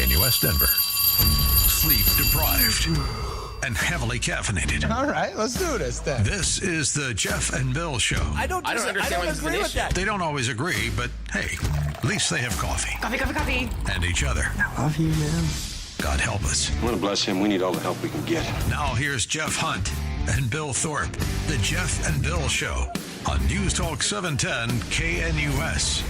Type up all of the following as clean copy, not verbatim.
in U.S. Denver. Sleep deprived and heavily caffeinated. All right, let's do this then. This is the Jeff and Bill Show. I don't agree with that. They don't always agree, but hey, at least they have coffee. Coffee. And each other. I love you, man. God help us. I want to bless him. We need all the help we can get. Now here's Jeff Hunt and Bill Thorpe. The Jeff and Bill Show on News Talk 710 KNUS.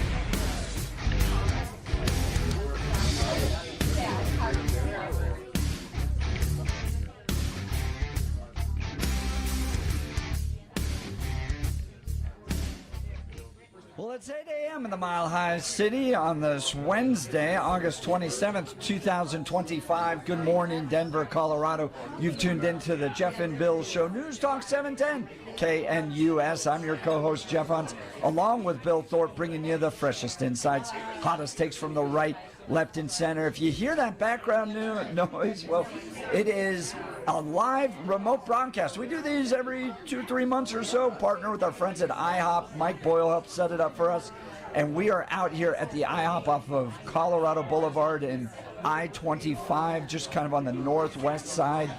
Well, it's 8 a.m. in the Mile High City on this Wednesday, August 27th, 2025. Good morning, Denver, Colorado. You've tuned into the Jeff and Bill Show, News Talk 710 KNUS. I'm your co-host, Jeff Hunt, along with Bill Thorpe, bringing you the freshest insights, hottest takes from the right, left, and center. If you hear that background noise, well, it is a live remote broadcast. We do these every 2-3 months or so, partner with our friends at IHOP. Mike Boyle helped set it up for us. And we are out here at the IHOP off of Colorado Boulevard and I-25, just kind of on the northwest side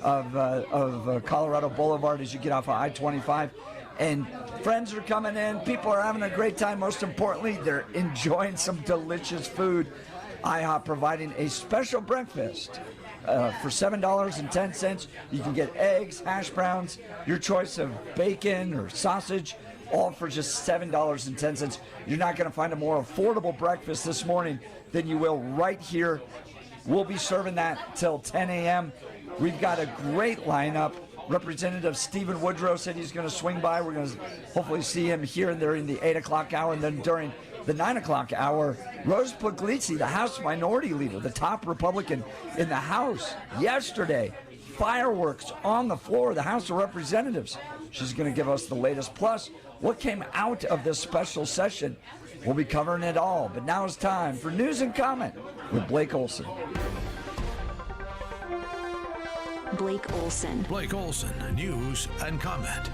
of Colorado Boulevard as you get off of I-25. And friends are coming in. People are having a great time. Most importantly, they're enjoying some delicious food. IHOP providing a special breakfast for $7.10. You can get eggs, hash browns, your choice of bacon or sausage, all for just $7.10. You're not going to find a more affordable breakfast this morning than you will right here. We'll be serving that till 10 a.m. We've got a great lineup. Representative Stephen Woodrow said he's going to swing by. We're going to hopefully see him here and there in the 8 o'clock hour, and then during the 9 o'clock hour, Rose Puglisi, the House Minority Leader, the top Republican in the House, yesterday, fireworks on the floor of the House of Representatives. She's going to give us the latest. Plus, what came out of this special session. We'll be covering it all. But now it's time for News and Comment with Blake Olson. Blake Olson. Blake Olson, News and Comment.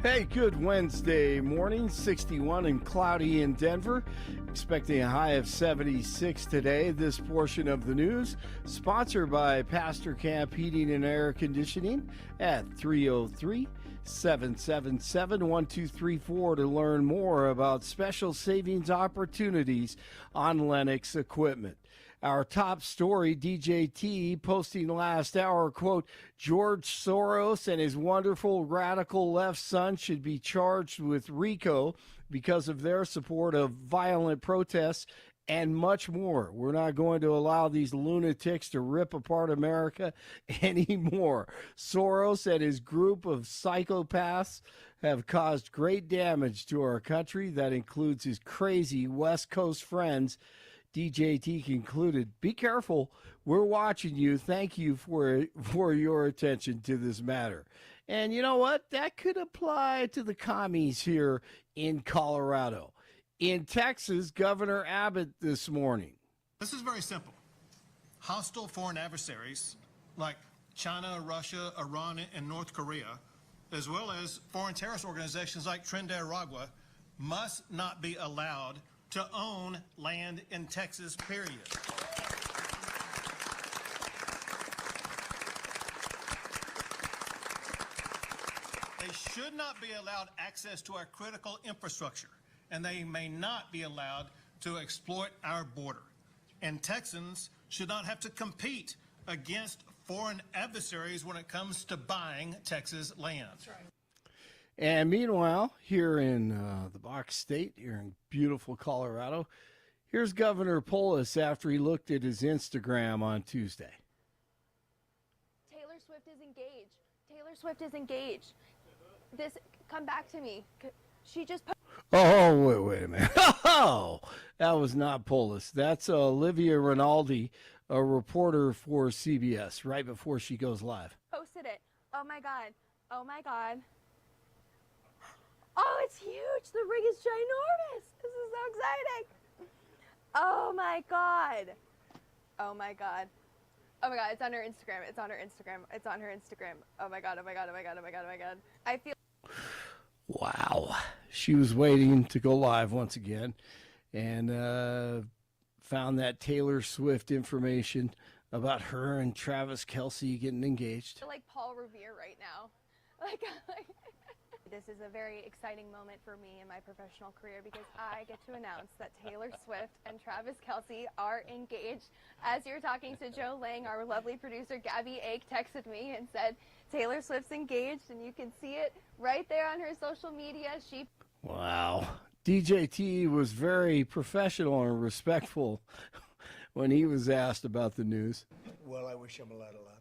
Hey, good Wednesday morning, 61 and cloudy in Denver. Expecting a high of 76 today. This portion of the news sponsored by Pastor Camp Heating and Air Conditioning at 303-777-1234 to learn more about special savings opportunities on Lennox equipment. Our top story, DJT, posting last hour, quote, George Soros and his wonderful radical left son should be charged with RICO because of their support of violent protests and much more. We're not going to allow these lunatics to rip apart America anymore. Soros and his group of psychopaths have caused great damage to our country. That includes his crazy West Coast friends. DJT concluded, be careful, we're watching you. Thank you for your attention to this matter. And you know what? That could apply to the commies here in Colorado. In Texas, Governor Abbott this morning. This is very simple. Hostile foreign adversaries like China, Russia, Iran, and North Korea, as well as foreign terrorist organizations like Trinidad and Tobago, must not be allowed to own land in Texas, period. They should not be allowed access to our critical infrastructure, and they may not be allowed to exploit our border. And Texans should not have to compete against foreign adversaries when it comes to buying Texas land. That's right. And meanwhile, here in the Box State, here in beautiful Colorado, here's Governor Polis after he looked at his Instagram on Tuesday. Taylor Swift is engaged. Taylor Swift is engaged. Come back to me. She just... Oh, wait a minute. Oh, that was not Polis. That's Olivia Rinaldi, a reporter for CBS, right before she goes live. Posted it. Oh, my God. Oh, my God. Oh, it's huge. The ring is ginormous. This is so exciting. Oh, my God. Oh, my God. Oh, my God. It's on her Instagram. It's on her Instagram. It's on her Instagram. Oh, my God. Oh, my God. Oh, my God. Oh, my God. Oh, my God. I feel... Wow. She was waiting to go live once again. and found that Taylor Swift information about her and Travis Kelce getting engaged. Like Paul Revere right now. Like this is a very exciting moment for me in my professional career because I get to announce that Taylor Swift and Travis Kelce are engaged. As you're talking to Joe Lang, our lovely producer Gabby Ake texted me and said Taylor Swift's engaged, and you can see it right there on her social media. Wow. DJT was very professional and respectful when he was asked about the news. Well, I wish him a lot of luck.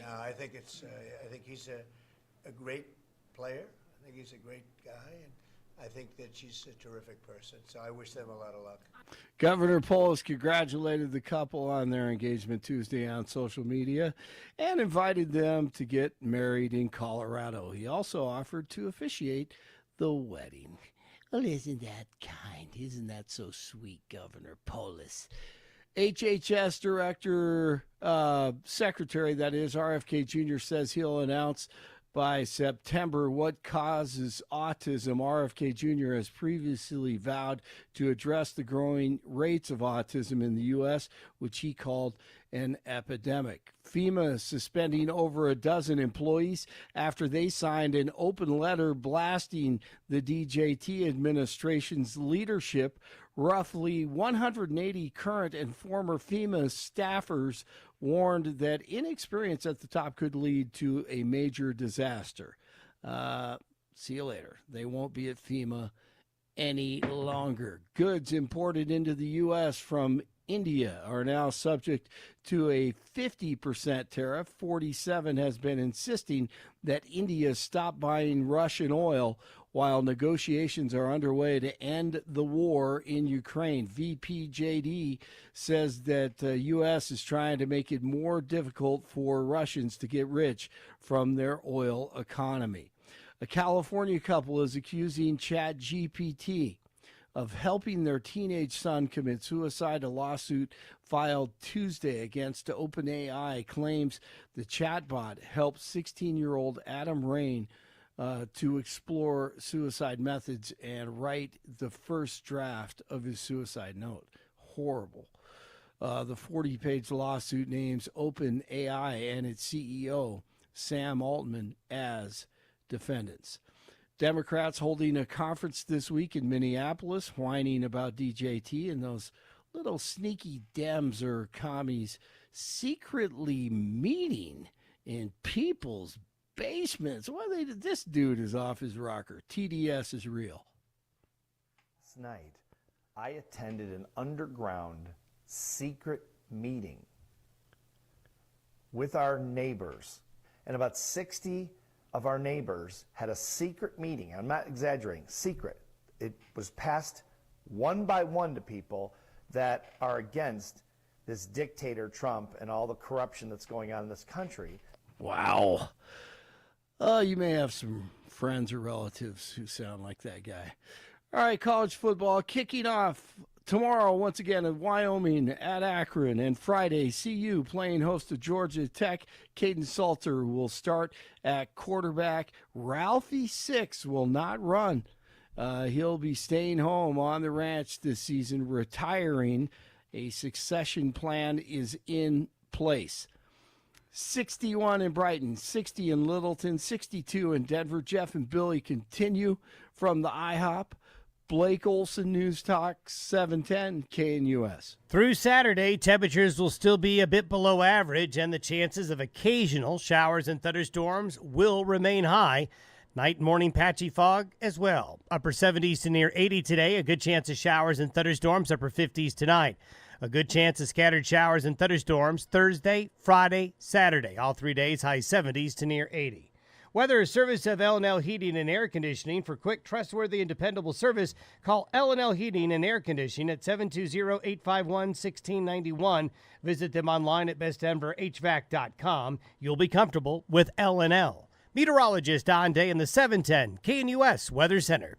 No, I think he's a great player. I think he's a great guy, and I think that she's a terrific person. So I wish them a lot of luck. Governor Polis congratulated the couple on their engagement Tuesday on social media and invited them to get married in Colorado. He also offered to officiate the wedding. Well, isn't that kind? Isn't that so sweet, Governor Polis? HHS Director, Secretary, that is, RFK Jr., says he'll announce by September what causes autism. RFK Jr. has previously vowed to address the growing rates of autism in the U.S., which he called an epidemic. FEMA is suspending over a dozen employees after they signed an open letter blasting the DJT administration's leadership. Roughly 180 current and former FEMA staffers warned that inexperience at the top could lead to a major disaster. See you later. They won't be at FEMA any longer. Goods imported into the U.S. from India are now subject to a 50% tariff. 47 has been insisting that India stop buying Russian oil while negotiations are underway to end the war in Ukraine. VPJD says that the U.S. is trying to make it more difficult for Russians to get rich from their oil economy. A California couple is accusing ChatGPT of helping their teenage son commit suicide. A lawsuit filed Tuesday against OpenAI claims the chatbot helped 16-year-old Adam Rain to explore suicide methods and write the first draft of his suicide note. Horrible. The 40-page lawsuit names OpenAI and its CEO, Sam Altman, as defendants. Democrats holding a conference this week in Minneapolis, whining about DJT and those little sneaky Dems or commies secretly meeting in people's basements. Well, this dude is off his rocker. TDS is real. Last night, I attended an underground secret meeting with our neighbors, and about 60 of our neighbors had a secret meeting. I'm not exaggerating, secret. It was passed one by one to people that are against this dictator Trump and all the corruption that's going on in this country. Wow. You may have some friends or relatives who sound like that guy. All right, college football kicking off tomorrow once again in Wyoming at Akron, and Friday, CU playing host to Georgia Tech. Caden Salter will start at quarterback. Ralphie Six will not run. He'll be staying home on the ranch this season, retiring. A succession plan is in place. 61 in Brighton, 60 in Littleton, 62 in Denver. Jeff and Billy continue from the IHOP. Blake Olson, News Talk 710 KNUS. Through Saturday, temperatures will still be a bit below average, and the chances of occasional showers and thunderstorms will remain high. Night and morning patchy fog as well. Upper 70s to near 80 today. A good chance of showers and thunderstorms. Upper 50s tonight. A good chance of scattered showers and thunderstorms Thursday, Friday, Saturday. All 3 days, high 70s to near 80. Weather service of L&L Heating and Air Conditioning. For quick, trustworthy, and dependable service, call L&L Heating and Air Conditioning at 720-851-1691. Visit them online at bestdenverhvac.com. You'll be comfortable with L&L. Meteorologist Don Day in the 710 KNUS Weather Center.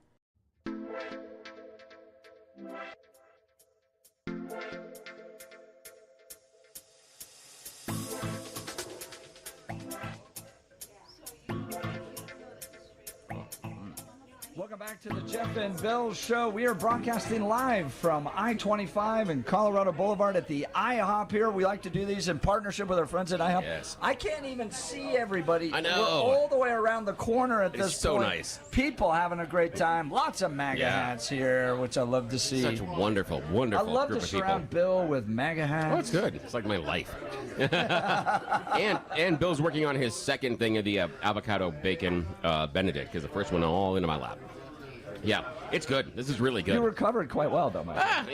Welcome Back to the Jeff and Bill Show. We are broadcasting live from I-25 and Colorado Boulevard at the IHOP here. We like to do these in partnership with our friends at IHOP. Yes. I can't even see everybody. I know. We're all the way around the corner at this so point. nice. People having a great time. Lots of MAGA hats here, which I love to see. Such a wonderful, wonderful I love group to of people. surround Bill with MAGA hats. Oh, it's good. It's like my life. and Bill's working on his second thing of the avocado bacon Benedict, because the first one all into my lap. Yeah, it's good. This is really good. You recovered quite well, though, Mike.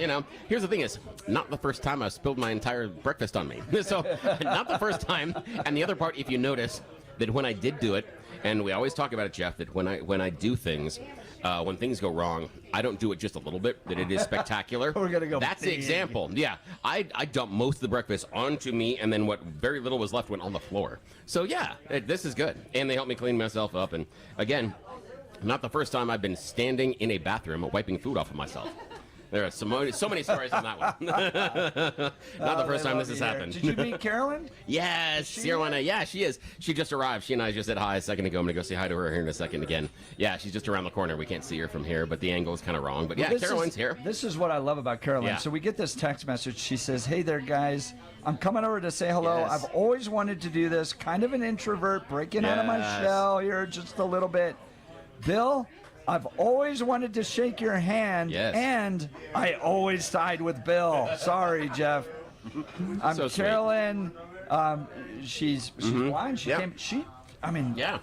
Here's the thing is, not the first time I've spilled my entire breakfast on me. So, not the first time. And the other part, if you notice, that when I did do it, and we always talk about it, Jeff, that when I do things, when things go wrong, I don't do it just a little bit, that it is spectacular. We're going to go That's the example. Yeah, I dumped most of the breakfast onto me, and then what very little was left went on the floor. So, yeah, this is good. And they helped me clean myself up. And, again, not the first time I've been standing in a bathroom wiping food off of myself. There are so many stories on that one. Not the first time this has happened. Did you meet Carolyn? Yes, Sierra. Yeah, she is. She just arrived. She and I just said hi a second ago. I'm going to go say hi to her here in a second again. Yeah, she's just around the corner. We can't see her from here, but the angle is kind of wrong. But yeah, Carolyn's here. This is what I love about Carolyn. Yeah. So we get this text message. She says, "Hey there, guys. I'm coming over to say hello. Yes. I've always wanted to do this. Kind of an introvert, breaking out of my shell here just a little bit. Bill, I've always wanted to shake your hand, and I always side with Bill. Sorry, Jeff. I'm So sweet. Carolyn. She's blind. She came. Yeah,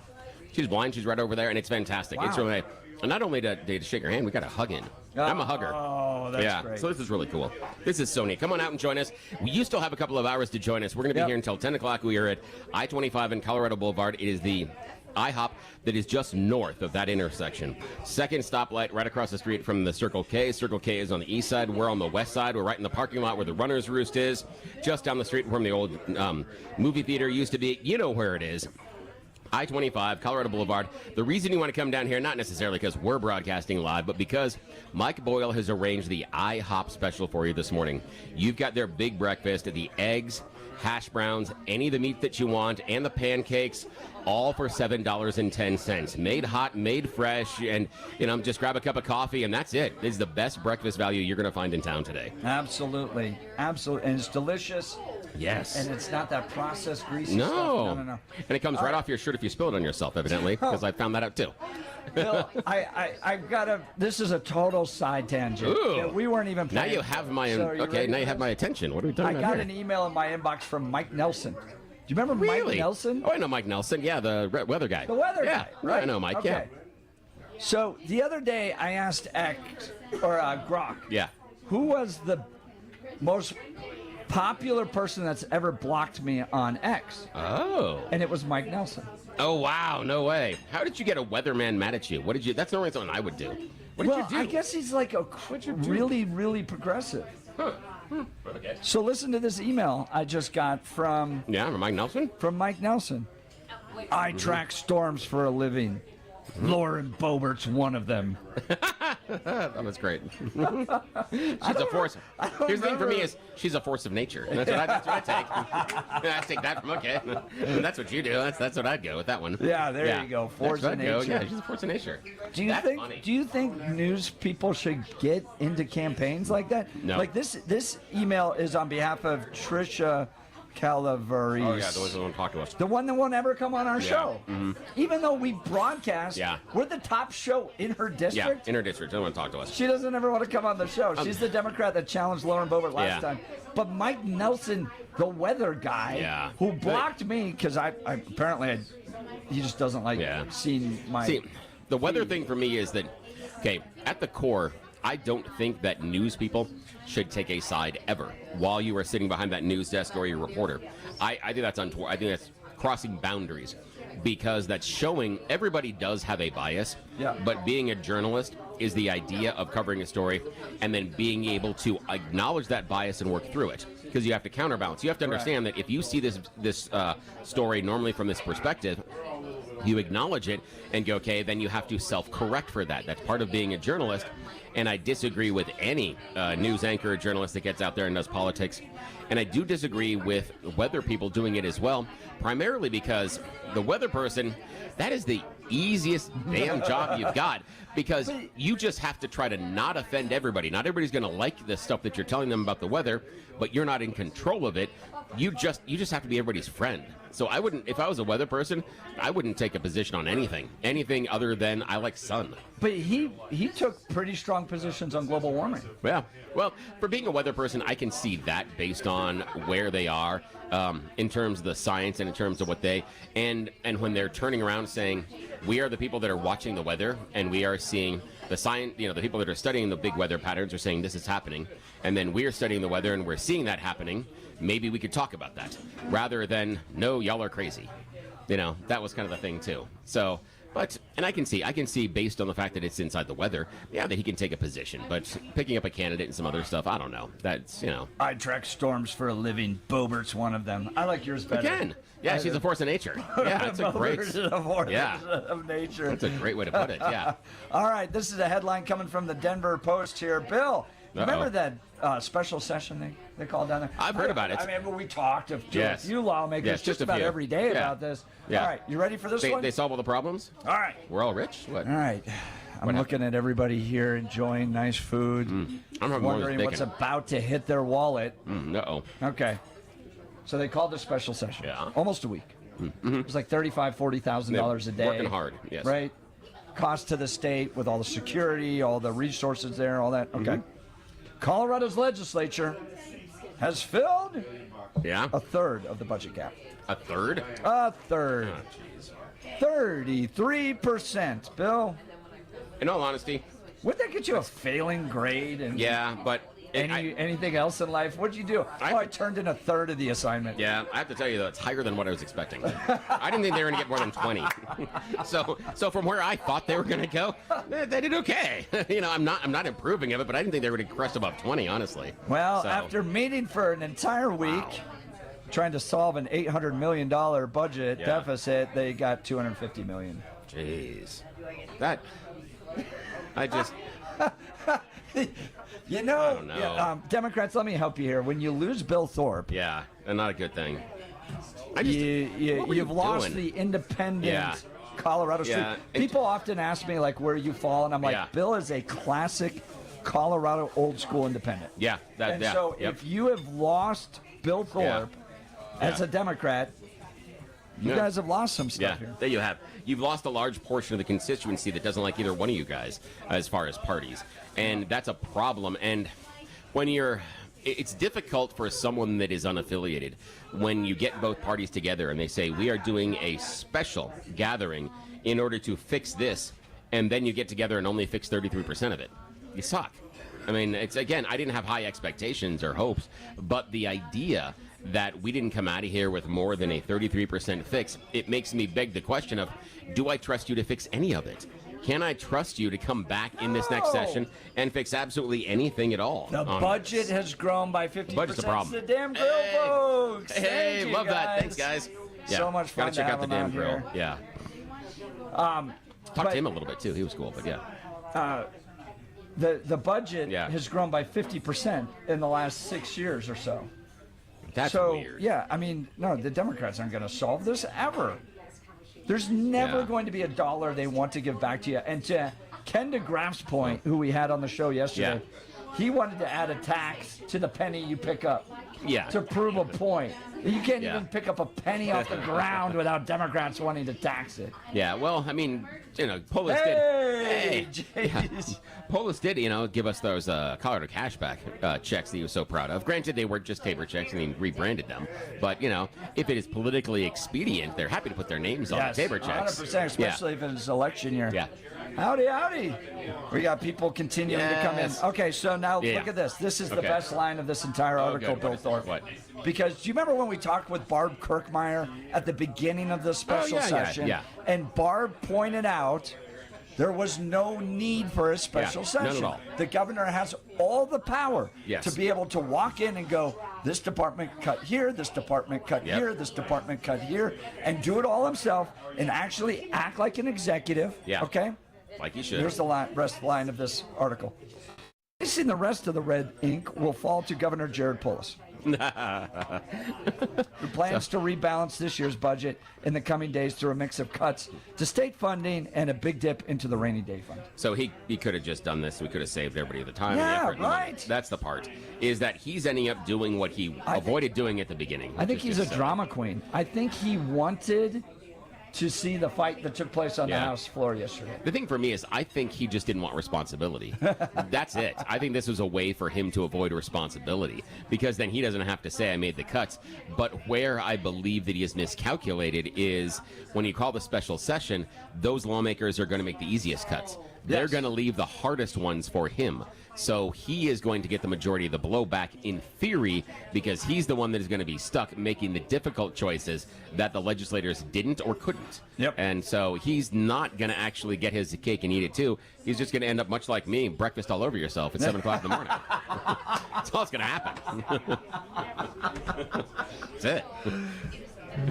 she's blind. She's right over there, and it's fantastic. Wow. It's really, and not only to shake her hand, we got a hug in. I'm a hugger. Oh, that's great. So this is really cool. This is so neat. Come on out and join us. You still have a couple of hours to join us. We're going to be here until 10 o'clock. We are at I-25 and Colorado Boulevard. It is the IHOP that is just north of that intersection. Second stoplight right across the street from the Circle K. Circle K is on the east side. We're on the west side. We're right in the parking lot where the Runner's Roost is. Just down the street from the old movie theater used to be. You know where it is. I-25, Colorado Boulevard. The reason you want to come down here, not necessarily because we're broadcasting live, but because Mike Boyle has arranged the IHOP special for you this morning. You've got their big breakfast, the eggs, hash browns, any of the meat that you want, and the pancakes, all for $7.10. Made hot, made fresh, and just grab a cup of coffee, and that's it. It's the best breakfast value you're going to find in town today. Absolutely. Absolutely. And it's delicious. Yes. And it's not that processed greasy No. stuff. No. And it comes right off your shirt if you spill it on yourself, evidently, because I found that out too. Bill, I've got a. This is a total side tangent. Ooh. Yeah, we weren't even. Now planning. you have my So are you ready now for you have this? my attention. What are we talking I about got here? an email in my inbox from Mike Nelson. Do you remember Really? Mike Nelson? Oh, I know Mike Nelson. Yeah, the weather guy. The weather yeah. guy, right? I know Mike. Okay. Yeah. So the other day I asked Grok. Yeah. Who was the most popular person that's ever blocked me on X? Oh. And it was Mike Nelson. Oh wow! No way. How did you get a weatherman mad at you? What did you? That's normally something I would do. What did you do? I guess he's like really, really progressive. Huh. Okay. So listen to this email I just got from Mike Nelson. From Mike Nelson. I track storms for a living. Lauren Boebert's one of them. That was great. She's a force. Here's the thing for me is she's a force of nature. That's what I take. I take that from that's what you do. That's what I'd go with that one. Yeah, there you go. Force of nature. Yeah, she's a force of nature. Do you think news people should get into campaigns like that? No. Like this email is on behalf of Trisha Calavarese. Oh yeah, the one that won't talk to us. The one that won't ever come on our show. Mm-hmm. Even though we broadcast, we're the top show in her district. Yeah, in her district. She doesn't want to talk to us. She doesn't ever want to come on the show. She's the Democrat that challenged Lauren Boebert last time. But Mike Nelson, the weather guy, who blocked me because he just doesn't like seeing my. See, the weather thing for me is that, okay, at the core, I don't think that news people should take a side ever while you are sitting behind that news desk or your reporter. I think that's untoward. I think that's crossing boundaries because that's showing everybody does have a bias. Yeah. But being a journalist is the idea of covering a story and then being able to acknowledge that bias and work through it because you have to counterbalance. You have to understand that if you see this story normally from this perspective, you acknowledge it and go, okay, then you have to self-correct for that. That's part of being a journalist. and I disagree with any news anchor or journalist that gets out there and does politics. And I do disagree with weather people doing it as well, primarily because the weather person, that is the easiest damn job you've got, because you just have to try to not offend everybody. Not everybody's going to like the stuff that you're telling them about the weather, but you're not in control of it. You just have to be everybody's friend. So I wouldn't, if I was a weather person, I wouldn't take a position on anything other than I like sun. But he took pretty strong positions on global warming. Yeah. Well, for being a weather person, I can see that based on where they are in terms of the science and in terms of what they and when they're turning around saying we are the people that are watching the weather and we are seeing the science. You know, the people that are studying the big weather patterns are saying this is happening, and then we are studying the weather and we're seeing that happening. Maybe we could talk about that rather than no, y'all are crazy. You know, that was kind of the thing too. So. And I can see based on the fact that it's inside the weather, yeah, that he can take a position. But picking up a candidate and some other stuff, I don't know. That's, you know. I track storms for a living. Bobert's one of them. I like yours better. Again. Yeah, she's a force of nature. Yeah, that's a great. Of nature. That's a great way to put it, yeah. All right, this is a headline coming from the Denver Post here. Bill, remember that special session they called down there? I've heard about it. I mean, we talked to a few lawmakers just just about every day about this. Yeah. All right, you ready for this one? They solve all the problems? All right. We're all rich? What? All right. I'm looking at everybody here enjoying nice food. I'm wondering what's about to hit their wallet. Uh-oh. Okay. So they called a special session. Yeah. Almost a week. It was like $35,000, $40,000 a day. Working hard, yes. Right? Cost to the state with all the security, all the resources there, all that. Okay. Colorado's legislature has filled a third of the budget gap. A third? A third. Oh, 33%, Bill. In all honesty. Wouldn't that get you a failing grade? And yeah, but... anything else in life? What'd you do? I turned in a third of the assignment. Yeah, I have to tell you, though, it's higher than what I was expecting. I didn't think they were going to get more than 20. So from where I thought they were going to go, they did okay. You know, I'm not improving of it, but I didn't think they were going to crest above 20, honestly. Well, after meeting for an entire week, trying to solve an $800 million budget deficit, they got $250 million. Jeez. That... I just... You know, Democrats, let me help you here. When you lose Bill Thorpe... Yeah, not a good thing. You've lost the independent Colorado street. People often ask me, like, where you fall, and I'm like, Bill is a classic Colorado old-school independent. Yeah. If you have lost Bill Thorpe as a Democrat... You guys have lost some stuff here. There you have. You've lost a large portion of the constituency that doesn't like either one of you guys as far as parties. And that's a problem. And when it's difficult for someone that is unaffiliated when you get both parties together and they say, we are doing a special gathering in order to fix this, and then you get together and only fix 33% of it. You suck. I mean, it's, again, I didn't have high expectations or hopes, but the idea that we didn't come out of here with more than a 33% fix, it makes me beg the question of, do I trust you to fix any of it? Can I trust you to come back in this next session and fix absolutely anything at all? The budget has grown by 50%. Budget's a problem. The damn grill, folks. Hey, love that. Thanks, guys. So much fun. Gotta check out the damn grill. Here. Yeah. Talk to him a little bit too. He was cool, but yeah. The budget has grown by 50% in the last 6 years or so. That's weird. Yeah, I mean, no, the Democrats aren't going to solve this ever. There's never going to be a dollar they want to give back to you. And to Ken DeGraff's point, who we had on the show yesterday, he wanted to add a tax to the penny you pick up to prove a point. You can't even pick up a penny off the ground without Democrats wanting to tax it. Yeah, well, I mean, you know, Polis did, you know, give us those Colorado cashback checks that he was so proud of. Granted, they weren't just Tabor checks and he rebranded them. But, you know, if it is politically expedient, they're happy to put their names on the Tabor checks. 100%, especially if it's election year. Yeah. Howdy, howdy. We got people continuing to come in. Okay, so now look at this. This is the best line of this entire article, Bill Thorpe. What? Because do you remember when we talked with Barb Kirkmeyer at the beginning of the special session? Yeah. And Barb pointed out there was no need for a special session. None at all. The governor has all the power Yes. to be able to walk in and go, this department cut here, this department cut here, this department cut here, and do it all himself and actually act like an executive. Yeah. Okay? Like he should. Here's the rest line of this article. Facing the rest of the red ink will fall to Governor Jared Polis, who plans to rebalance this year's budget in the coming days through a mix of cuts to state funding and a big dip into the rainy day fund. So he could have just done this. We could have saved everybody the time and the Yeah, effort. right. That's the part, is that he's ending up doing what he avoided doing at the beginning. I think he's a drama queen. I think he wanted to see the fight that took place on the House floor yesterday. The thing for me is I think he just didn't want responsibility. That's it. I think this was a way for him to avoid responsibility, because then he doesn't have to say I made the cuts. But where I believe that he has miscalculated is when you call the special session, those lawmakers are going to make the easiest cuts. They're going to leave the hardest ones for him. So he is going to get the majority of the blowback in theory, because he's the one that is going to be stuck making the difficult choices that the legislators didn't or couldn't. Yep. And so he's not going to actually get his cake and eat it too. He's just going to end up much like me, breakfast all over yourself at 7 o'clock in the morning. That's all that's going to happen. That's it.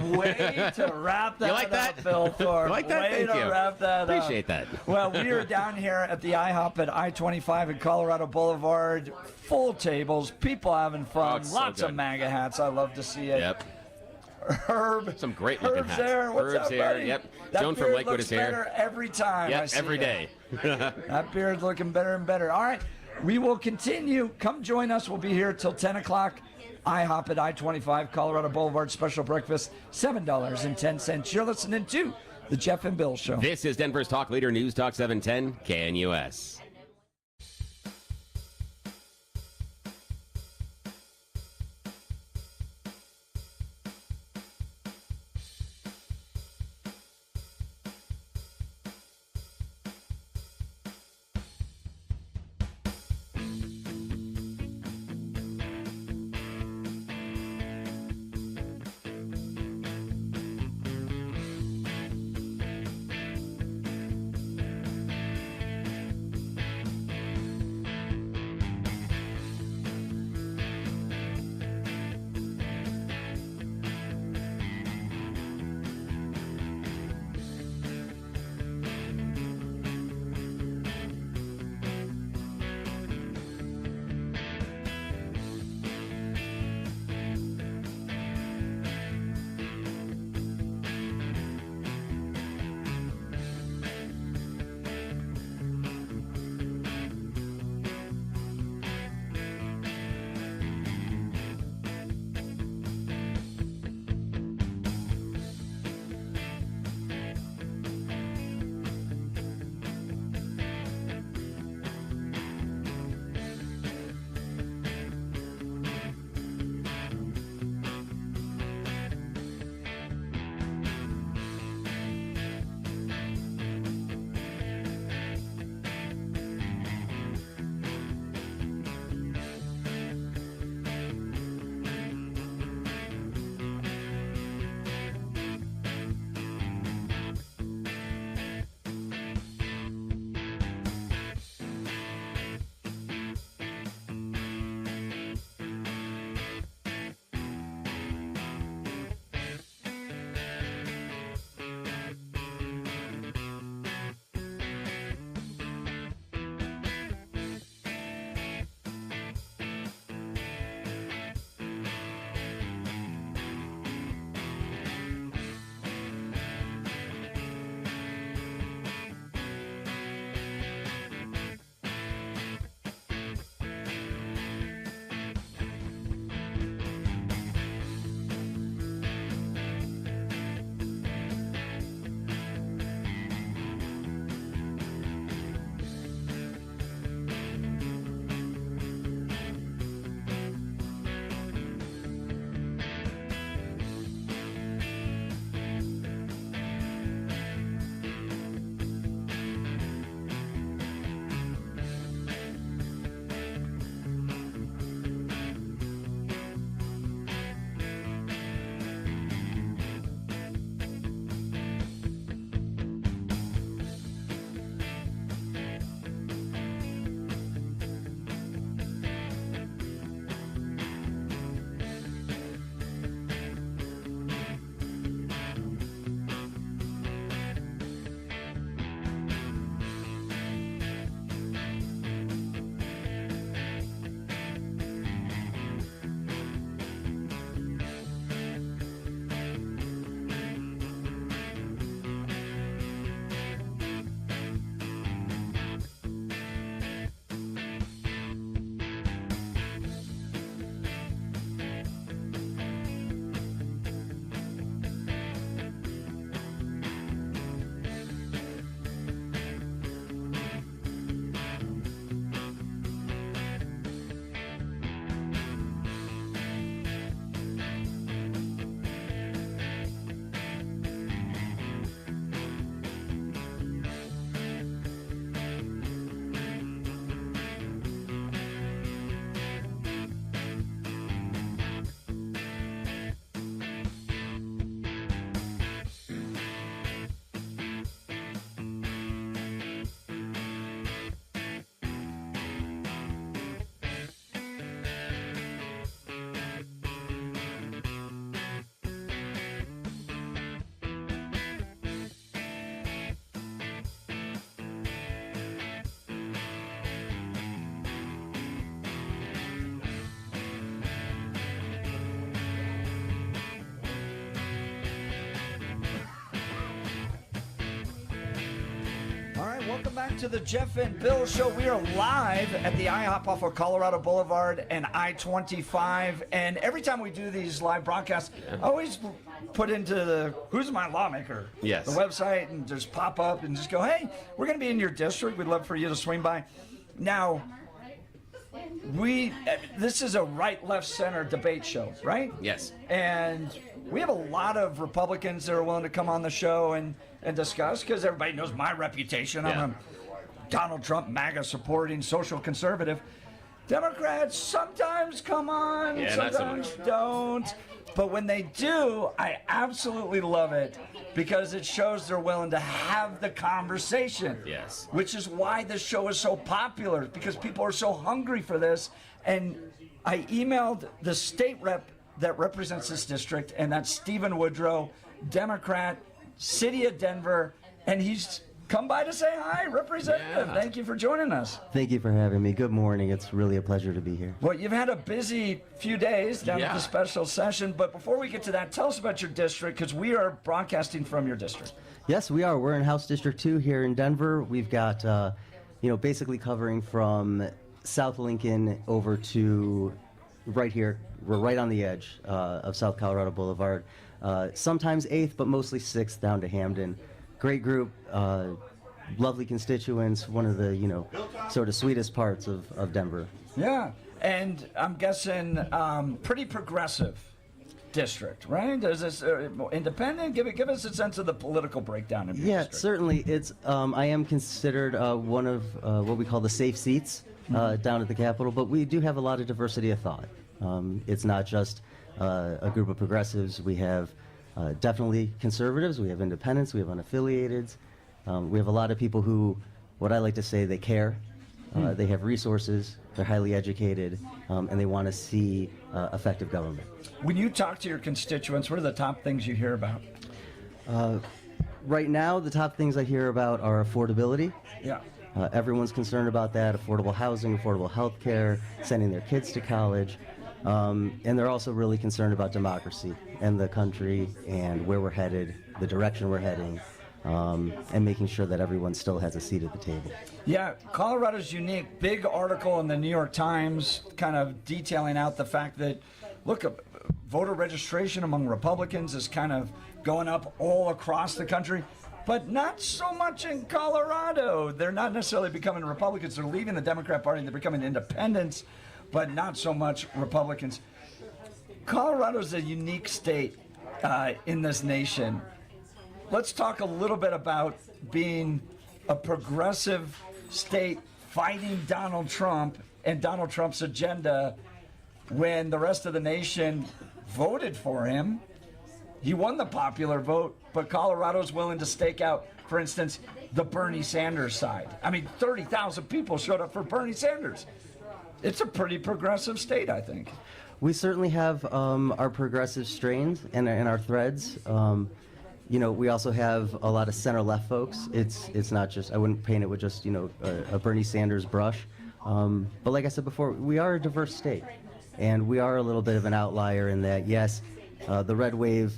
Way to wrap that You like that? up, Bill Thorpe. You like that? Way Thank to you. wrap that up. Appreciate that. Well, we are down here at the IHOP at I-25 and Colorado Boulevard. Full tables, people having fun, it's so lots of good. MAGA hats. I love to see it. Yep. Herb. Some great looking Herb's hats. there. What's Herb's up, here. buddy? Yep. That Joan from beard Lakewood looks is here. better every time. I Yep, see every it. day. That beard's looking better and better. All right, we will continue. Come join us. We'll be here till 10 o'clock. IHOP at I-25, Colorado Boulevard, special breakfast, $7.10. You're listening to The Jeff and Bill Show. This is Denver's Talk Leader, News Talk 710, KNUS. Welcome back to the Jeff and Bill Show. We are live at the IHOP off of Colorado Boulevard and I-25. And every time we do these live broadcasts, I always put into the Who's My Lawmaker? Yes. The website and just pop up and just go, hey, we're going to be in your district. We'd love for you to swing by. Now, this is a right, left, center debate show, right? Yes. And we have a lot of Republicans that are willing to come on the show and discuss, because everybody knows my reputation. Yeah. I'm a Donald Trump MAGA supporting social conservative. Democrats sometimes come on, Yeah, not so sometimes much. don't. But when they do, I absolutely love it, because it shows they're willing to have the conversation. Yes. Which is why this show is so popular, because people are so hungry for this. And I emailed the state rep that represents this district, and that's Stephen Woodrow, Democrat, City of Denver, and he's come by to say hi, Representative. Yeah. Thank you for joining us. Thank you for having me. Good morning. It's really a pleasure to be here. Well, you've had a busy few days down at Yeah. the special session, but before we get to that, tell us about your district, because we are broadcasting from your district. Yes, we are. We're in House District 2 here in Denver. We've got, basically covering from South Lincoln over to right here. We're right on the edge of South Colorado Boulevard. Sometimes 8th, but mostly 6th down to Hamden. Great group, lovely constituents, one of the, sort of sweetest parts of Denver. Yeah, and I'm guessing pretty progressive district, right? Is this independent? Give us a sense of the political breakdown of your Yeah, district. certainly. It's I am considered one of what we call the safe seats down at the Capitol, but we do have a lot of diversity of thought. It's not just a group of progressives. We have definitely conservatives. We have independents. We have unaffiliateds. We have a lot of people who, what I like to say, they care. They have resources. They're highly educated, and they want to see effective government. When you talk to your constituents, what are the top things you hear about? Right now, the top things I hear about are affordability. Yeah. Everyone's concerned about that, affordable housing, affordable health care, sending their kids to college. And they're also really concerned about democracy and the country and where we're headed, the direction we're heading, and making sure that everyone still has a seat at the table. Yeah, Colorado's unique. Big article in the New York Times kind of detailing out the fact that, look, voter registration among Republicans is kind of going up all across the country, but not so much in Colorado. They're not necessarily becoming Republicans. They're leaving the Democrat Party and they're becoming independents, but not so much Republicans. Colorado's a unique state in this nation. Let's talk a little bit about being a progressive state fighting Donald Trump and Donald Trump's agenda when the rest of the nation voted for him. He won the popular vote, but Colorado's willing to stake out, for instance, the Bernie Sanders side. I mean, 30,000 people showed up for Bernie Sanders. It's a pretty progressive state, I think. We certainly have our progressive strains and our threads. We also have a lot of center-left folks. It's not just, I wouldn't paint it with just, a Bernie Sanders brush. But like I said before, we are a diverse state. And we are a little bit of an outlier in that, yes, the red wave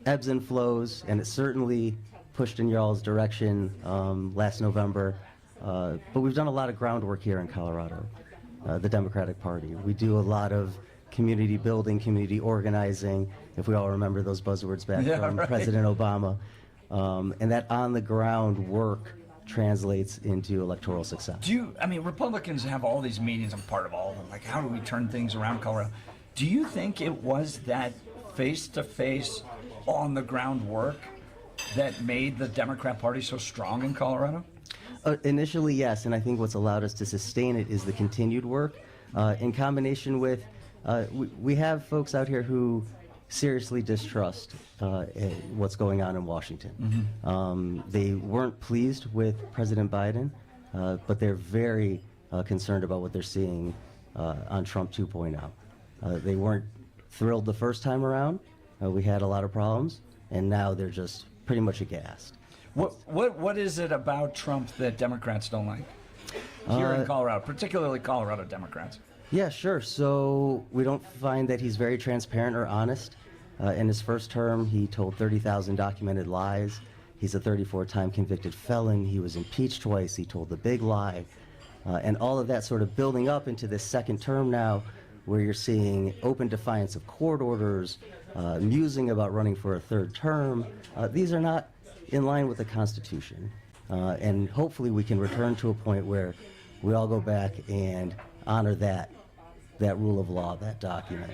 ebbs and flows, and it certainly pushed in y'all's direction last November. But we've done a lot of groundwork here in Colorado, the Democratic Party. We do a lot of community building, community organizing, if we all remember those buzzwords back from right. President Obama. And that on-the-ground work translates into electoral success. Republicans have all these meetings. I'm part of all of them. Like, how do we turn things around Colorado? Do you think it was that face-to-face, on-the-ground work that made the Democrat Party so strong in Colorado? Initially, yes, and I think what's allowed us to sustain it is the continued work in combination with, we have folks out here who seriously distrust what's going on in Washington. Mm-hmm. They weren't pleased with President Biden, but they're very concerned about what they're seeing on Trump 2.0. They weren't thrilled the first time around. We had a lot of problems, and now they're just pretty much aghast. What is it about Trump that Democrats don't like here in Colorado, particularly Colorado Democrats? Yeah, sure. So we don't find that he's very transparent or honest. In his first term, he told 30,000 documented lies. He's a 34-time convicted felon. He was impeached twice. He told the big lie. And all of that sort of building up into this second term now, where you're seeing open defiance of court orders, musing about running for a third term. These are not in line with the Constitution. And hopefully we can return to a point where we all go back and honor that rule of law, that document.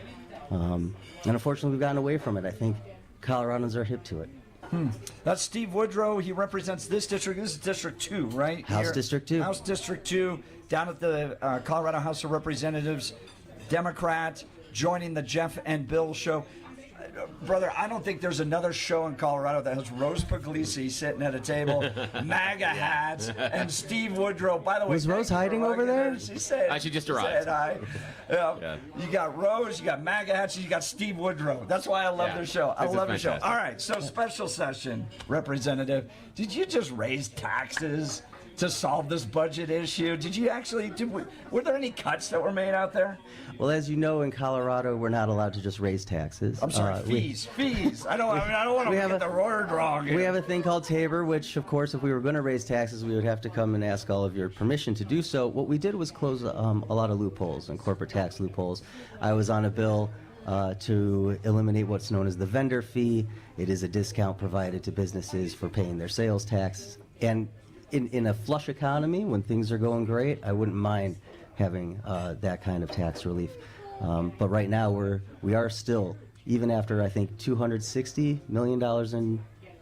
And unfortunately, we've gotten away from it. I think Coloradans are hip to it. That's Steve Woodrow. He represents this district. This is District 2, right? House Here. District 2. House District 2, down at the Colorado House of Representatives. Democrat, joining the Jeff and Bill show. Brother, I don't think there's another show in Colorado that has Rose Puglisi sitting at a table, MAGA hats, and Steve Woodrow. By the way, was Rose hiding over there? She said, she just arrived. Said hi. Yeah. You got Rose, you got MAGA hats, and you got Steve Woodrow. That's why I love their show. I love their show. All right, so special session, Representative. Did you just raise taxes to solve this budget issue? Did you actually, were there any cuts that were made out there? Well, as you know, in Colorado, we're not allowed to just raise taxes. I'm sorry, fees. I don't want to get the word wrong here. We have a thing called Tabor, which, of course, if we were going to raise taxes, we would have to come and ask all of your permission to do so. What we did was close a lot of loopholes and corporate tax loopholes. I was on a bill to eliminate what's known as the vendor fee. It is a discount provided to businesses for paying their sales tax. And in a flush economy, when things are going great, I wouldn't mind having that kind of tax relief. But right now, we are still, even after I think $260 million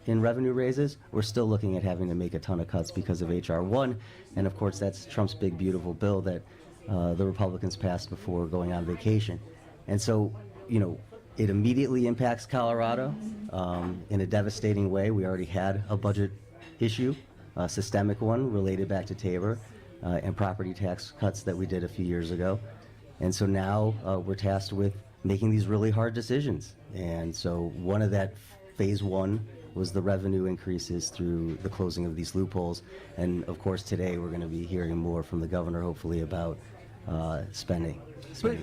in revenue raises, we're still looking at having to make a ton of cuts because of H.R. 1. And of course, that's Trump's big, beautiful bill that the Republicans passed before going on vacation. And so, it immediately impacts Colorado in a devastating way. We already had a budget issue, a systemic one related back to Tabor and property tax cuts that we did a few years ago. And so now we're tasked with making these really hard decisions. And so one of that phase one was the revenue increases through the closing of these loopholes. And of course, today we're going to be hearing more from the governor, hopefully, about spending. But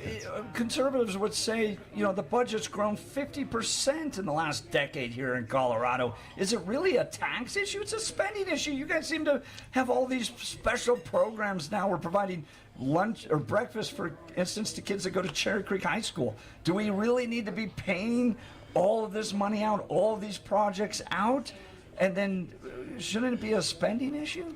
conservatives would say, the budget's grown 50% in the last decade here in Colorado. Is it really a tax issue? It's a spending issue. You guys seem to have all these special programs now. We're providing lunch or breakfast, for instance, to kids that go to Cherry Creek High School. Do we really need to be paying all of this money out, all of these projects out? And then shouldn't it be a spending issue?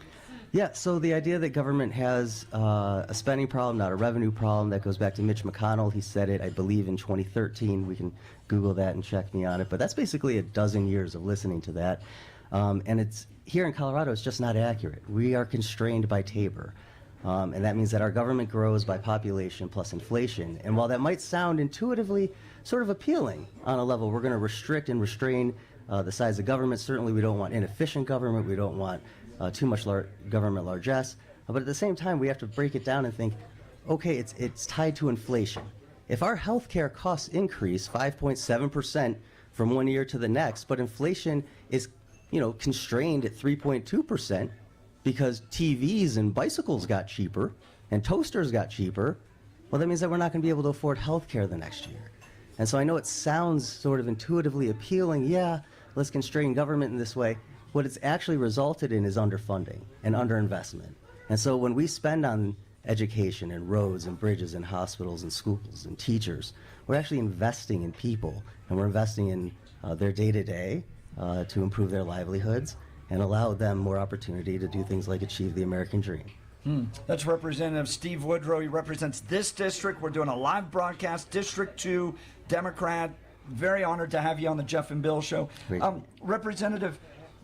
Yeah, so the idea that government has a spending problem, not a revenue problem, that goes back to Mitch McConnell. He said it, I believe, in 2013. We can Google that and check me on it. But that's basically a dozen years of listening to that. And it's here in Colorado, it's just not accurate. We are constrained by Tabor. And that means that our government grows by population plus inflation. And while that might sound intuitively sort of appealing on a level, we're going to restrict and restrain the size of government. Certainly, we don't want inefficient government. We don't want too much government largesse. But at the same time, we have to break it down and think, okay, it's tied to inflation. If our healthcare costs increase 5.7% from one year to the next, but inflation is, constrained at 3.2% because TVs and bicycles got cheaper and toasters got cheaper, well, that means that we're not going to be able to afford healthcare the next year. And so I know it sounds sort of intuitively appealing. Yeah, let's constrain government in this way. What it's actually resulted in is underfunding and underinvestment. And so when we spend on education and roads and bridges and hospitals and schools and teachers, we're actually investing in people, and we're investing in their day-to-day to improve their livelihoods and allow them more opportunity to do things like achieve the American dream. That's Representative Steve Woodrow. He represents this district. We're doing a live broadcast, District 2, Democrat. Very honored to have you on the Jeff and Bill show. Representative,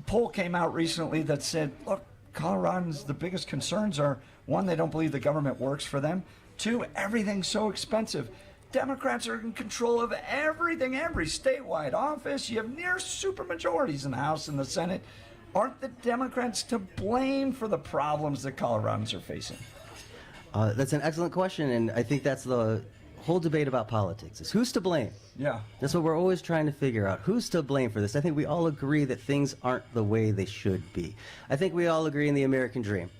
poll came out recently that said, look, Coloradans, the biggest concerns are, one, they don't believe the government works for them. Two, everything's so expensive. Democrats are in control of everything, every statewide office. You have near supermajorities in the House and the Senate. Aren't the Democrats to blame for the problems that Coloradans are facing? That's an excellent question, and I think that's the whole debate about politics, is who's to blame? Yeah. That's what we're always trying to figure out. Who's to blame for this? I think we all agree that things aren't the way they should be. I think we all agree in the American dream.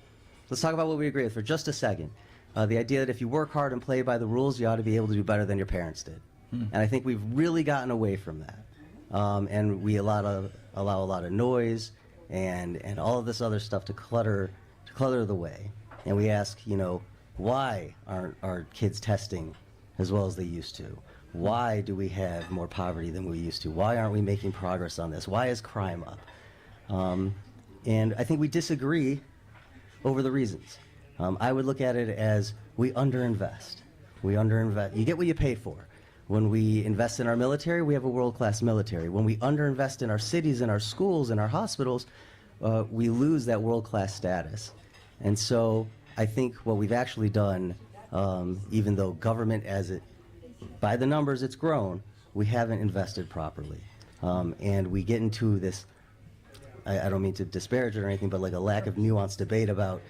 Let's talk about what we agree with for just a second. The idea that if you work hard and play by the rules, you ought to be able to do better than your parents did. And I think we've really gotten away from that. And we allow a lot of noise and all of this other stuff to clutter the way. And we ask, why aren't our kids testing as well as they used to? Why do we have more poverty than we used to? Why aren't we making progress on this? Why is crime up? And I think we disagree over the reasons. I would look at it as we underinvest. You get what you pay for. When we invest in our military, we have a world-class military. When we underinvest in our cities and our schools and our hospitals, we lose that world-class status. And so I think what we've actually done, even though government by the numbers it's grown, we haven't invested properly. And we get into this, I don't mean to disparage it or anything, but like a lack of nuanced debate about,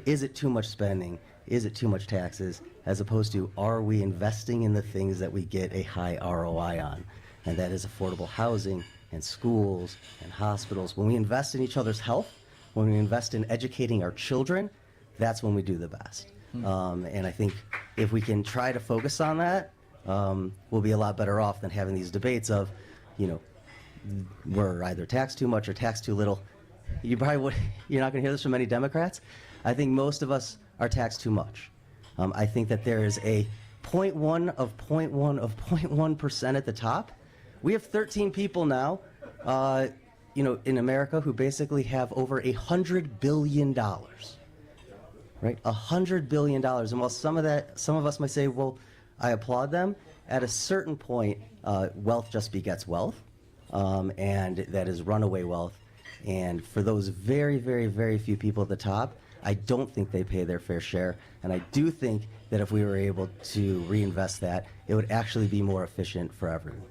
is it too much spending? Is it too much taxes? As opposed to, are we investing in the things that we get a high ROI on? And that is affordable housing and schools and hospitals. When we invest in each other's health, when we invest in educating our children, that's when we do the best. And I think if we can try to focus on that, we'll be a lot better off than having these debates of, we're either taxed too much or taxed too little. You're not going to hear this from many Democrats. I think most of us are taxed too much. I think that there is a 0.1 of 0.1 of 0.1% at the top. We have 13 people now, in America who basically have over $100 billion. Right, $100 billion. And while some of us might say, well, I applaud them. At a certain point, wealth just begets wealth, and that is runaway wealth. And for those very, very, very few people at the top, I don't think they pay their fair share. And I do think that if we were able to reinvest that, it would actually be more efficient for everyone.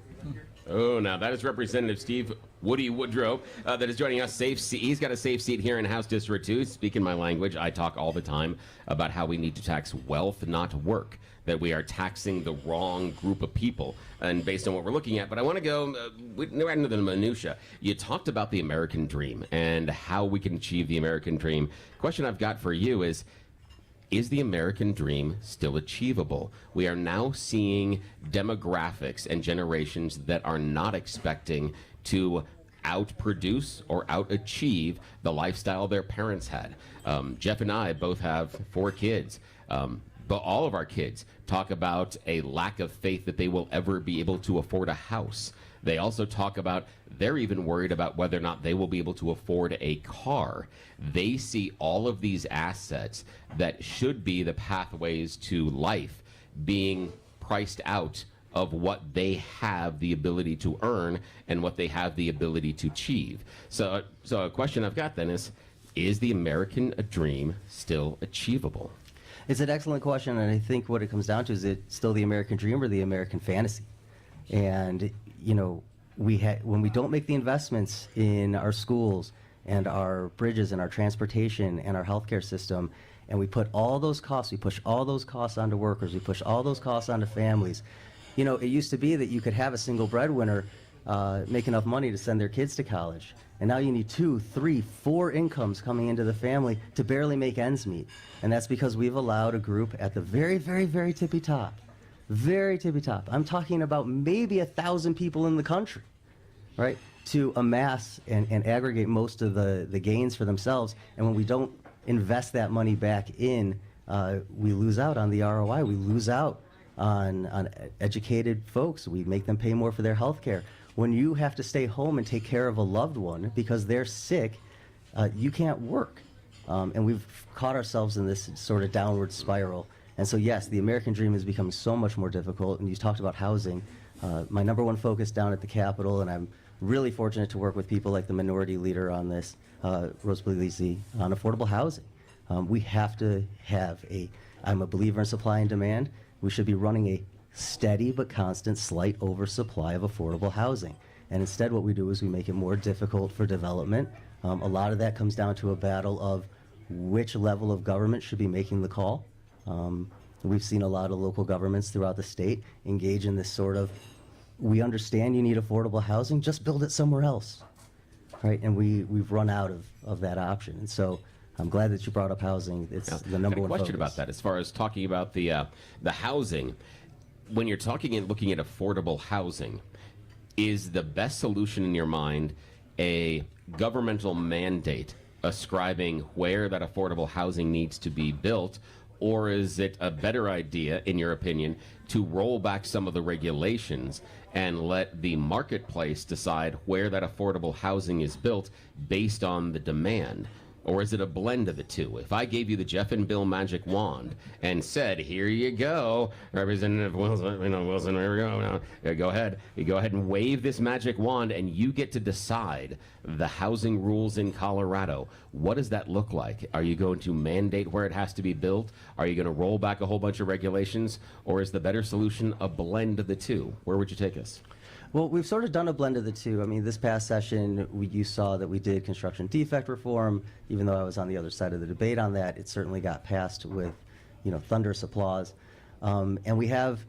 Oh, now that is Representative Steve Woody Woodrow that is joining us. He's got a safe seat here in House District 2. Speaking my language, I talk all the time about how we need to tax wealth, not work, that we are taxing the wrong group of people, and based on what we're looking at. But I want to go right into the minutia. You talked about the American dream and how we can achieve the American dream. Question I've got for you is the American dream still achievable? We are now seeing demographics and generations that are not expecting to outproduce or outachieve the lifestyle their parents had. Jeff and I both have 4 kids. But all of our kids talk about a lack of faith that they will ever be able to afford a house. They also talk about they're even worried about whether or not they will be able to afford a car. They see all of these assets that should be the pathways to life being priced out of what they have the ability to earn and what they have the ability to achieve. So a question I've got then is the American dream still achievable? It's an excellent question, and I think what it comes down to is it still the American dream or the American fantasy? And, when we don't make the investments in our schools and our bridges and our transportation and our healthcare system, and we put all those costs, we push all those costs onto workers, we push all those costs onto families. It used to be that you could have a single breadwinner make enough money to send their kids to college. And now you need 2, 3, 4 incomes coming into the family to barely make ends meet. And that's because we've allowed a group at the very, very, very tippy top. Very tippy top. I'm talking about maybe 1,000 people in the country, right? To amass and aggregate most of the gains for themselves. And when we don't invest that money back in, we lose out on the ROI. We lose out on educated folks. We make them pay more for their health care. When you have to stay home and take care of a loved one because they're sick, you can't work. And we've caught ourselves in this sort of downward spiral. And so, yes, the American dream is becoming so much more difficult. And you talked about housing. My number one focus down at the Capitol, and I'm really fortunate to work with people like the minority leader on this, Rose Puglisi, on affordable housing. We have to have I'm a believer in supply and demand. We should be running a steady but constant slight oversupply of affordable housing. And instead what we do is we make it more difficult for development. A lot of that comes down to a battle of which level of government should be making the call. We've seen a lot of local governments throughout the state engage in this sort of, we understand you need affordable housing, just build it somewhere else, right? And we've run out of that option. And so I'm glad that you brought up housing. It's the number one question focus. about that. As far as talking about the housing, when you're talking and looking at affordable housing, is the best solution in your mind a governmental mandate ascribing where that affordable housing needs to be built, or is it a better idea, in your opinion, to roll back some of the regulations and let the marketplace decide where that affordable housing is built based on the demand? Or is it a blend of the two? If I gave you the Jeff and Bill magic wand and said, "Here you go, Representative Wilson, Wilson, here we go. Now, go ahead. You go ahead and wave this magic wand, and you get to decide the housing rules in Colorado." What does that look like? Are you going to mandate where it has to be built? Are you going to roll back a whole bunch of regulations? Or is the better solution a blend of the two? Where would you take us? Well, we've sort of done a blend of the two. I mean, this past session, you saw that we did construction defect reform. Even though I was on the other side of the debate on that, it certainly got passed with, thunderous applause. And we have,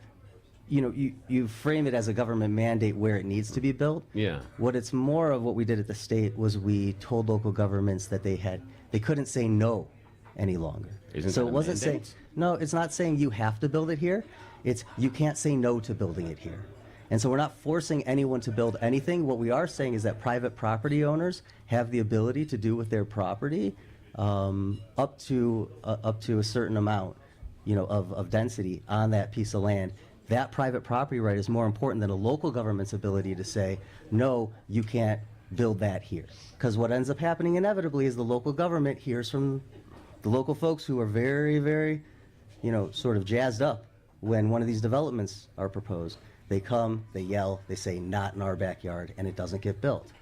you frame it as a government mandate where it needs to be built. Yeah. What it's more of what we did at the state was we told local governments that they couldn't say no any longer. So it wasn't saying, no, it's not saying you have to build it here. It's you can't say no to building it here. And so we're not forcing anyone to build anything. What we are saying is that private property owners have the ability to do with their property up to a certain amount, of density on that piece of land. That private property right is more important than a local government's ability to say, no, you can't build that here. Because what ends up happening inevitably is the local government hears from the local folks who are very, very, sort of jazzed up when one of these developments are proposed. They come, they yell, they say, "Not in our backyard," and it doesn't get built.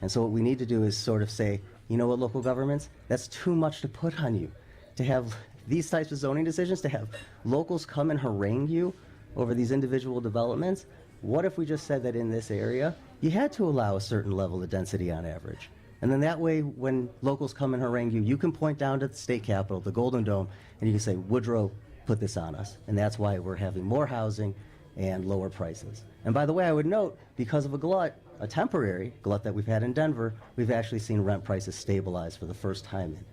And so what we need to do is sort of say, you know what, local governments, that's too much to put on you. To have these types of zoning decisions, to have locals come and harangue you over these individual developments, what if we just said that in this area, you had to allow a certain level of density on average? And then that way, when locals come and harangue you, you can point down to the state capitol, the Golden Dome, and you can say, Woodrow put this on us, and that's why we're having more housing and lower prices. And by the way, I would note, because of a temporary glut that we've had in Denver, we've actually seen rent prices stabilize for the first time in,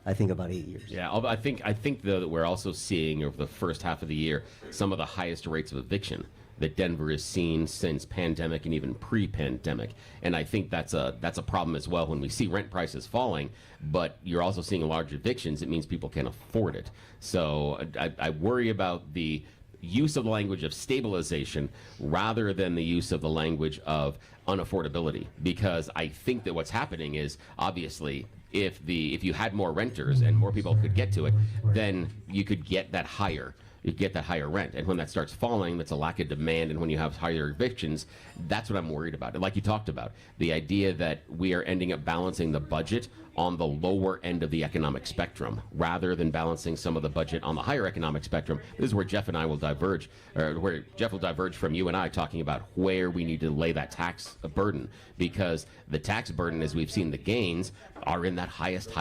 I think, about 8 years. Yeah, I think though that we're also seeing over the first half of the year some of the highest rates of eviction that Denver has seen since pandemic and even pre-pandemic. And I think that's a problem as well. When we see rent prices falling, but you're also seeing large evictions, it means people can't afford it. So I worry about the use of the language of stabilization rather than the use of the language of unaffordability, because I think that what's happening is, obviously, if you had more renters and more people could get to it, then you could get that higher rent. And when that starts falling, that's a lack of demand. And when you have higher evictions, that's what I'm worried about. And like you talked about, the idea that we are ending up balancing the budget on the lower end of the economic spectrum rather than balancing some of the budget on the higher economic spectrum. This is where Jeff and I will diverge, or where Jeff will diverge from you and I, talking about where we need to lay that tax burden, because the tax burden, as we've seen the gains, are in that highest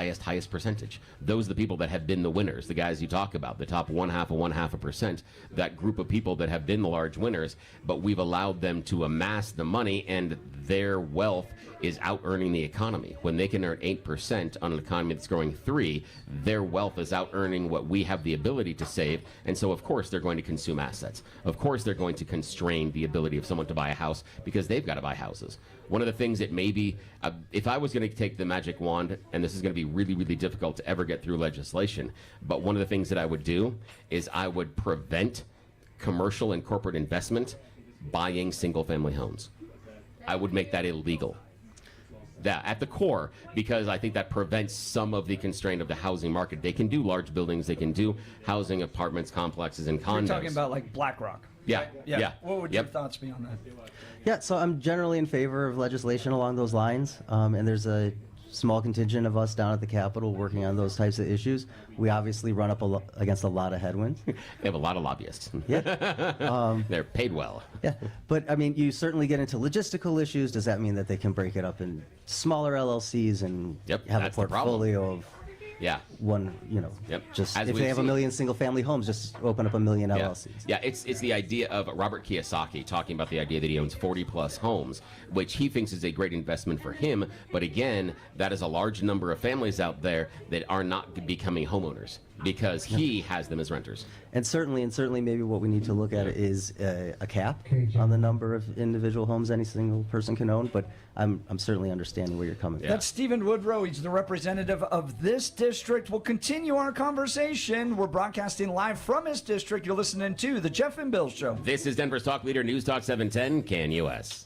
percentage. Those are the people that have been the winners, the guys you talk about, the top 0.5%, that group of people that have been the large winners, but we've allowed them to amass the money, and their wealth is out earning the economy. When they can earn 8% on an economy that's growing 3%, their wealth is out earning what we have the ability to save. And so, of course, they're going to consume assets. Of course, they're going to constrain the ability of someone to buy a house because they've got to buy houses. One of the things that maybe, if I was going to take the magic wand, and this is going to be really, really difficult to ever get through legislation, but one of the things that I would do is I would prevent commercial and corporate investment buying single-family homes. I would make that illegal. That at the core, because I think that prevents some of the constraint of the housing market. They can do large buildings, they can do housing, apartments, complexes, and condos. You're talking about like BlackRock. Yeah. What would your thoughts be on that? Yeah, so I'm generally in favor of legislation along those lines, and there's a small contingent of us down at the Capitol working on those types of issues. We obviously run up against a lot of headwinds. They have a lot of lobbyists. Yeah. They're paid well. Yeah, but I mean, you certainly get into logistical issues. Does that mean that they can break it up in smaller LLCs and have a portfolio of one, just As if they have a million single-family homes, just open up a million LLCs. Yeah, it's the idea of Robert Kiyosaki talking about the idea that he owns 40-plus homes, which he thinks is a great investment for him. But again, that is a large number of families out there that are not becoming homeowners. because he has them as renters. And certainly maybe what we need to look at is a cap on the number of individual homes any single person can own, but I'm certainly understanding where you're coming from. That's Stephen Woodrow. He's the representative of this district. We'll continue our conversation. We're broadcasting live from his district. You're listening to The Jeff and Bill Show. This is Denver's Talk Leader, News Talk 710, KNUS.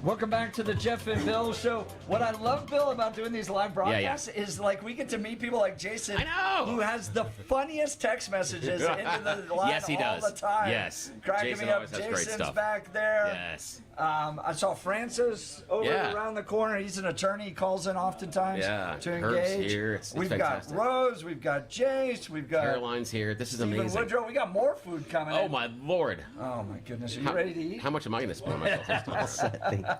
Welcome back to the Jeff and Bill Show. What I love, Bill, about doing these live broadcasts is like we get to meet people like Jason, who has the funniest text messages into the line yes, he all does. the time. Yes, cracking Jason me up. always has great Jason's stuff. back there. Yes. I saw Francis over around the corner. He's an attorney. He calls in oftentimes to engage. Herb's here. It's we've fantastic. got Rose. We've got Jace. We've got Caroline's here. This is Stephen amazing. Woodrow. We got more food coming. Oh my Lord! Oh my goodness! Are you ready to eat? How much am I going to spoil myself this time? All set, thank you.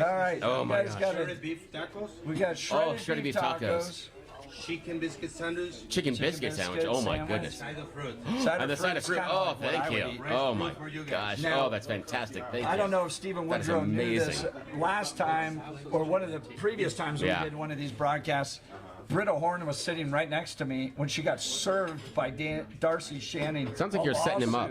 All right. Oh you my guys gosh. got Shredded beef tacos? We got shredded, Shredded beef tacos. chicken biscuit sandwich. Chicken biscuit sandwich. Oh my goodness. Side of fruit. And the side of fruit. Oh, thank you. Oh my gosh. Now, Oh, that's fantastic. Thank you. I don't know if Stephen That is Woodrow knew this amazing. last time or one of the previous times we Yeah. did one of these broadcasts. Britta Horn was sitting right next to me when she got served by Darcy Shanning. Sounds like you're setting him up.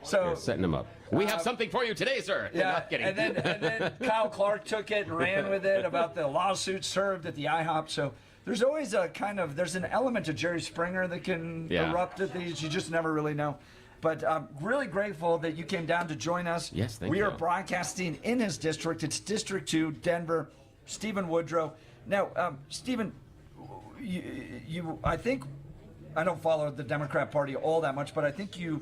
So You're setting him up. We have something for you today, sir. yeah, Not kidding. and then Kyle Clark took it and ran with it about the lawsuit served at the IHOP. So there's always there's an element of Jerry Springer that can erupt at these. You just never really know. But I'm really grateful that you came down to join us. Yes, thank we you. are broadcasting in his district. It's District 2, Denver. Stephen Woodrow. Now, Stephen, I think I don't follow the Democrat Party all that much, but I think you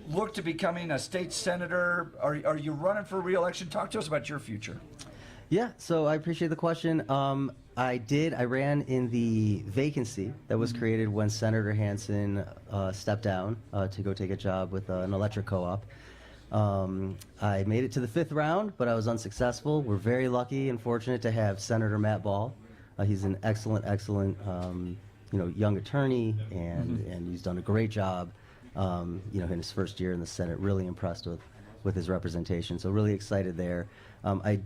look to becoming a state senator. Are you running for re-election? Talk to us about your future. Yeah, so I appreciate the question. I ran in the vacancy that was created when Senator Hansen stepped down to go take a job with an electric co-op. I made it to the 5th round, but I was unsuccessful. We're very lucky and fortunate to have Senator Matt Ball. He's an excellent, young attorney, and he's done a great job. In his first year in the Senate, really impressed with his representation. So really excited there. I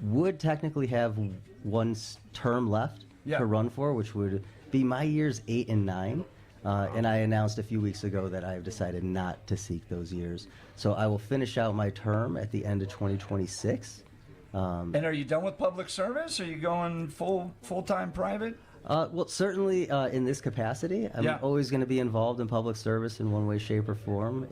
would technically have one term left to run for, which would be my years 8 and 9. And I announced a few weeks ago that I have decided not to seek those years. So I will finish out my term at the end of 2026. And are you done with public service? Are you going full-time private? Well, certainly in this capacity, I'm always going to be involved in public service in one way, shape, or form.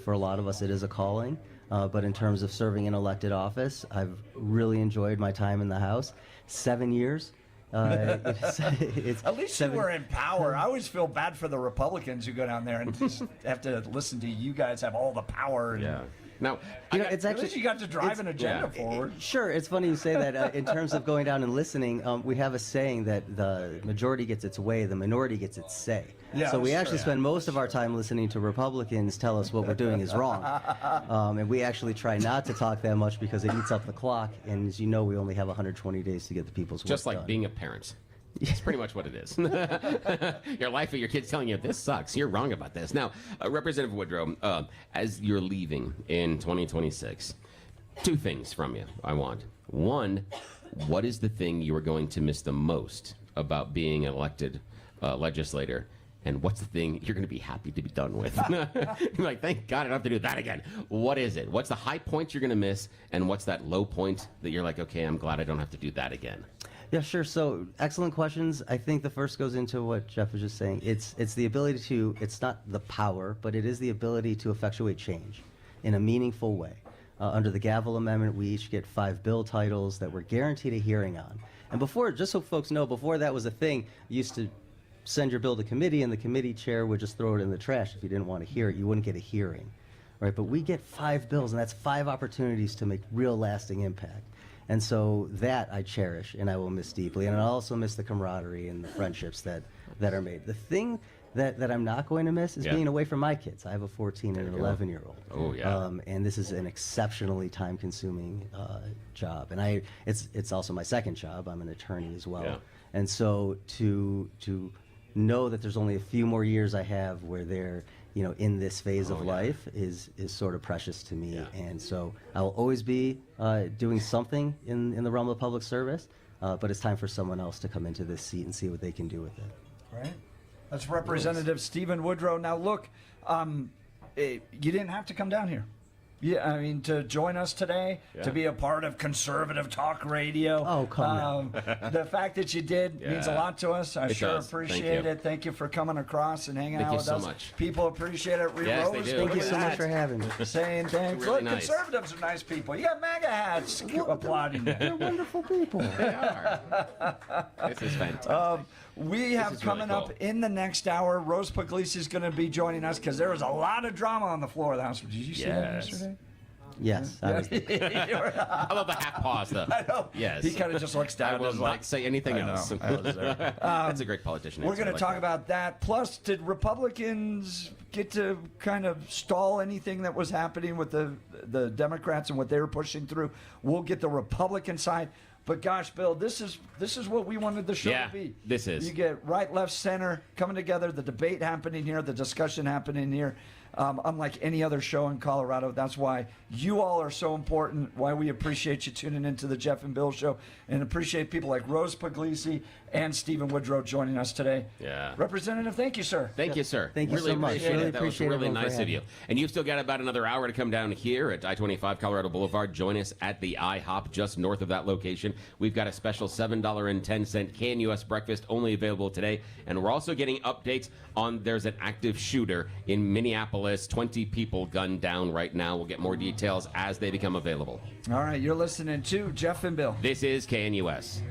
For a lot of us, it is a calling. But in terms of serving in elected office, I've really enjoyed my time in the House. 7 years. At least you were in power. I always feel bad for the Republicans who go down there and just have to listen to you guys have all the power. And, Now, it's at least you got to drive an agenda forward. Sure, it's funny you say that. In terms of going down and listening, we have a saying that the majority gets its way, the minority gets its say. Yeah, so we actually spend most of our time listening to Republicans tell us what we're doing is wrong. And we actually try not to talk that much because it eats up the clock. And as you know, we only have 120 days to get the people's work Just like done. being a parent. That's pretty much what it is. Your life of your kids telling you, this sucks, you're wrong about this. Now, Representative Woodrow, as you're leaving in 2026, 2 things from you I want. One, what is the thing you are going to miss the most about being an elected legislator? And what's the thing you're going to be happy to be done with? You're like, thank God I don't have to do that again. What is it? What's the high point you're going to miss? And what's that low point that you're like, okay, I'm glad I don't have to do that again? Yeah, sure. So excellent questions. I think the first goes into what Jeff was just saying. It's the ability to, it's not the power, but it is the ability to effectuate change in a meaningful way. Under the Gavel Amendment, we each get 5 bill titles that we're guaranteed a hearing on. And before, just so folks know, before that was a thing, you used to send your bill to committee and the committee chair would just throw it in the trash. If you didn't want to hear it, you wouldn't get a hearing. Right? But we get 5 bills, and that's 5 opportunities to make real lasting impact. And so that I cherish and I will miss deeply. And I also miss the camaraderie and the friendships that are made. The thing that I'm not going to miss is being away from my kids. I have a 14 and an 11-year-old. Oh, yeah. And this is an exceptionally time-consuming job. And it's also my second job. I'm an attorney as well. Yeah. And so to know that there's only a few more years I have where they're in this phase of life is sort of precious to me. And so I will always be doing something in the realm of public service, but it's time for someone else to come into this seat and see what they can do with it. Right. That's Representative Stephen Woodrow. Now, look, you didn't have to come down here. Yeah, I mean, to join us today, to be a part of conservative talk radio. Oh, come on. The fact that you did means a lot to us. I It sure does. appreciate it. Thank you for coming across and hanging out with so us. much. People appreciate it. Yes, they do. Thank you so much for having me. Saying thanks. Really Look, nice. conservatives are nice people. You got MAGA hats applauding you. They're wonderful people. They are. This is fantastic. We have is really coming cool. up in the next hour, Rose Puglisi is going to be joining us because there was a lot of drama on the floor of the House. Did you see that Yes. yesterday? Yes. I was I love the half pause, though. I know. Yes. He kind of just looks down. I will and is not like, say anything I know. else. I was there. That's a great politician. We're answer. going I to like talk about that. Plus, did Republicans get to kind of stall anything that was happening with the Democrats and what they were pushing through? We'll get the Republican side. But gosh, Bill, this is what we wanted the show Yeah, to be. this is. You get right, left, center coming together, the debate happening here, the discussion happening here. Unlike any other show in Colorado. That's why you all are so important, why we appreciate you tuning into the Jeff and Bill Show, and appreciate people like Rose Puglisi and Stephen Woodrow joining us today. Yeah. Representative, thank you, sir. Thank you, sir. Thank you really so much. Appreciate Really it. That was appreciate really everyone for nice of having you. me. And you've still got about another hour to come down here at I-25 Colorado Boulevard. Join us at the IHOP just north of that location. We've got a special $7.10 KNUS breakfast only available today. And we're also getting updates on there's an active shooter in Minneapolis. 20 people gunned down right now. We'll get more details as they become available. All right, you're listening to Jeff and Bill. This is KNUS.